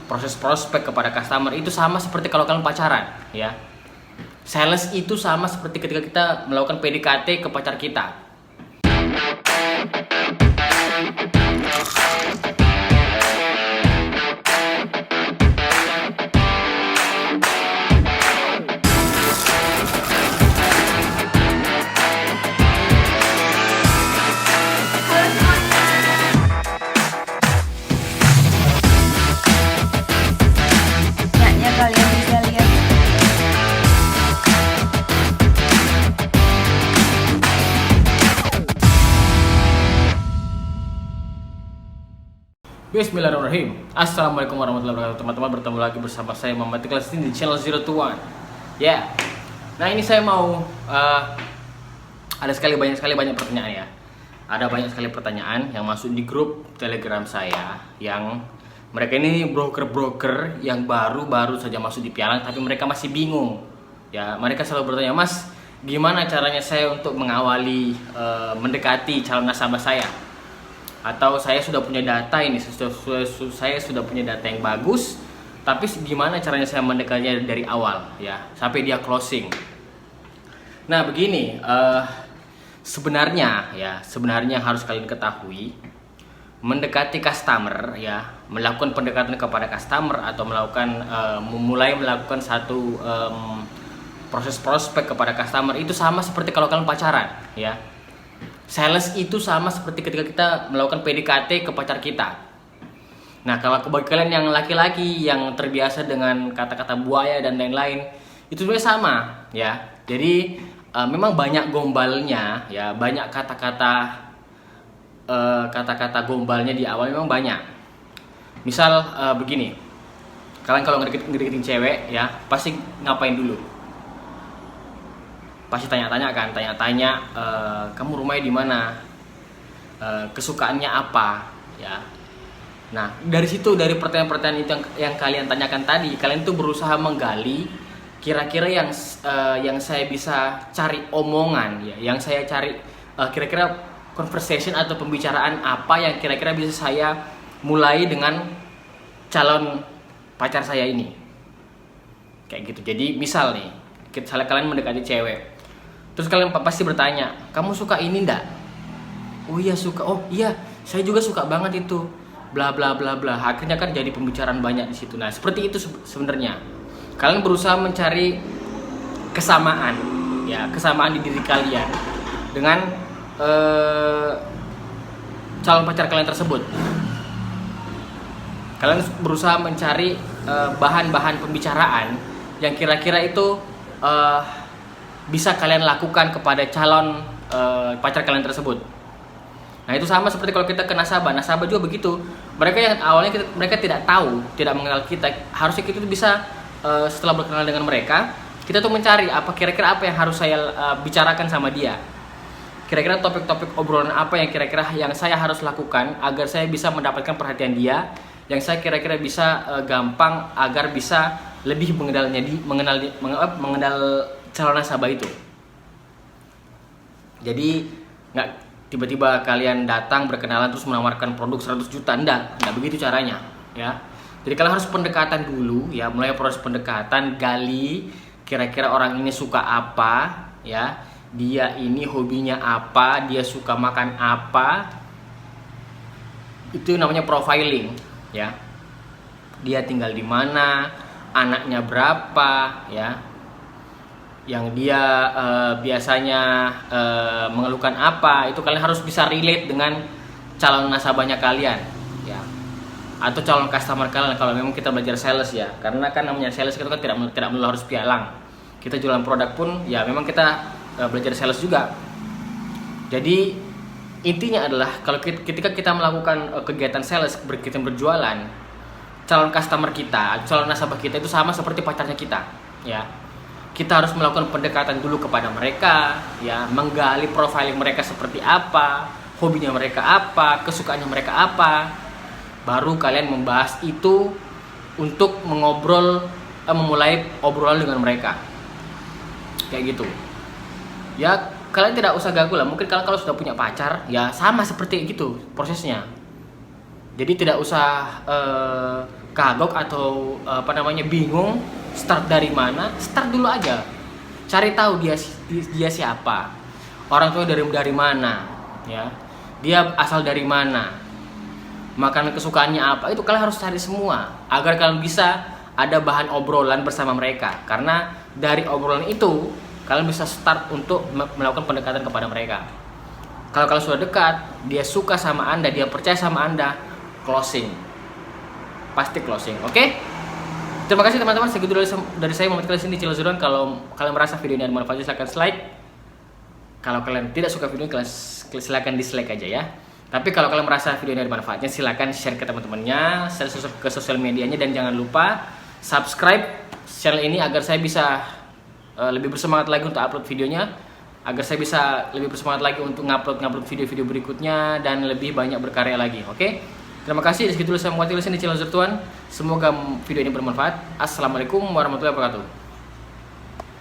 proses prospek kepada customer itu sama seperti kalau kalian pacaran, ya. Sales itu sama seperti ketika kita melakukan PDKT ke pacar kita. Kalian bisa lihat Bismillahirrahmanirrahim. Assalamualaikum warahmatullahi wabarakatuh. Teman-teman, bertemu lagi bersama saya Muhammad Ikhlas di channel Zero to One. Ya. Nah, ini saya mau ada banyak sekali pertanyaan ya. Ada banyak sekali pertanyaan yang masuk di grup Telegram saya, yang mereka ini broker-broker yang baru saja masuk di Pialang, tapi mereka masih bingung. Ya, mereka selalu bertanya, "Mas, gimana caranya saya untuk mengawali mendekati calon nasabah saya? Atau saya sudah punya data ini, saya sudah punya data yang bagus, tapi gimana caranya saya mendekatinya dari awal ya, sampai dia closing?" Nah, begini, sebenarnya harus kalian ketahui, mendekati customer ya, melakukan pendekatan kepada customer atau memulai melakukan satu proses prospek kepada customer itu sama seperti kalau kalian pacaran ya. Sales itu sama seperti ketika kita melakukan PDKT ke pacar kita. Nah, kalau bagi kalian yang laki-laki yang terbiasa dengan kata-kata buaya dan lain-lain, itu sebenarnya sama ya. Jadi memang banyak gombalnya ya, banyak kata-kata gombalnya di awal memang banyak. Misal begini, kalian kalau ngedeketin cewek ya, pasti ngapain dulu? Pasti tanya-tanya, kamu rumahnya di mana, kesukaannya apa ya. Nah, dari situ, dari pertanyaan-pertanyaan itu yang kalian tanyakan tadi, kalian tuh berusaha menggali kira-kira yang saya bisa cari omongan ya, yang saya cari kira-kira conversation atau pembicaraan apa yang kira-kira bisa saya mulai dengan calon pacar saya ini, kayak gitu. Jadi misal nih, kalian mendekati cewek, terus kalian pasti bertanya, "Kamu suka ini ndak?" "Oh iya suka." "Oh iya, saya juga suka banget itu." Bla bla bla bla. Akhirnya kan jadi pembicaraan banyak di situ. Nah, seperti itu sebenarnya. Kalian berusaha mencari kesamaan ya, kesamaan di diri kalian dengan calon pacar kalian tersebut. Kalian berusaha mencari bahan-bahan pembicaraan yang kira-kira itu bisa kalian lakukan kepada calon pacar kalian tersebut. Nah, itu sama seperti kalau kita ke nasabah juga begitu. Mereka yang awalnya mereka tidak tahu, tidak mengenal kita, harusnya kita tuh bisa setelah berkenal dengan mereka, kita tuh mencari kira-kira apa yang harus saya bicarakan sama dia. Kira-kira topik-topik obrolan apa yang kira-kira yang saya harus lakukan agar saya bisa mendapatkan perhatian dia, yang saya kira-kira bisa gampang agar bisa lebih mengenal calon nasabah itu. Jadi nggak tiba-tiba kalian datang berkenalan terus menawarkan produk 100 juta, enggak begitu caranya ya. Jadi kalian harus pendekatan dulu ya, mulai proses pendekatan, gali kira-kira orang ini suka apa ya, dia ini hobinya apa, dia suka makan apa. Itu namanya profiling ya. Dia tinggal di mana, anaknya berapa ya, yang dia biasanya mengeluhkan apa. Itu kalian harus bisa relate dengan calon nasabahnya kalian ya, atau calon customer kalian kalau memang kita belajar sales ya. Karena kan namanya sales itu kan tidak melulu harus Pialang. Kita jualan produk pun ya memang kita belajar sales juga. Jadi intinya adalah kalau ketika kita melakukan kegiatan sales, kita berjualan, calon customer kita, calon nasabah kita itu sama seperti pacarnya kita ya. Kita harus melakukan pendekatan dulu kepada mereka ya, menggali profiling mereka seperti apa, hobinya mereka apa, kesukaannya mereka apa. Baru kalian membahas itu untuk memulai obrolan dengan mereka. Kayak gitu. Ya, kalian tidak usah gagu lah. Mungkin kalian kalau sudah punya pacar, ya sama seperti gitu prosesnya. Jadi tidak usah kagok atau bingung start dari mana, start dulu aja. Cari tahu dia siapa, orang tua dari mana, ya, dia asal dari mana, makanan kesukaannya apa, itu kalian harus cari semua agar kalian bisa ada bahan obrolan bersama mereka. Karena dari obrolan itu kalian bisa start untuk melakukan pendekatan kepada mereka. Kalau kalian sudah dekat, dia suka sama Anda, dia percaya sama Anda, closing, pasti closing. Oke? Terima kasih teman-teman, segitu dari saya Muhammad Khalid di Cilezuran. Kalau kalian merasa video ini ada manfaatnya, silahkan like. Kalau kalian tidak suka video ini, silahkan dislike aja ya. Tapi kalau kalian merasa video ini ada manfaatnya, silahkan share ke teman-temannya, share ke sosial medianya, dan jangan lupa subscribe channel ini agar saya bisa lebih bersemangat lagi untuk upload videonya, agar saya bisa lebih bersemangat lagi untuk ngupload video-video berikutnya dan lebih banyak berkarya lagi. Oke? Terima kasih. Segitu dulu saya Muhammad Khalid di Cilezuran. Semoga video ini bermanfaat. Assalamualaikum warahmatullahi wabarakatuh.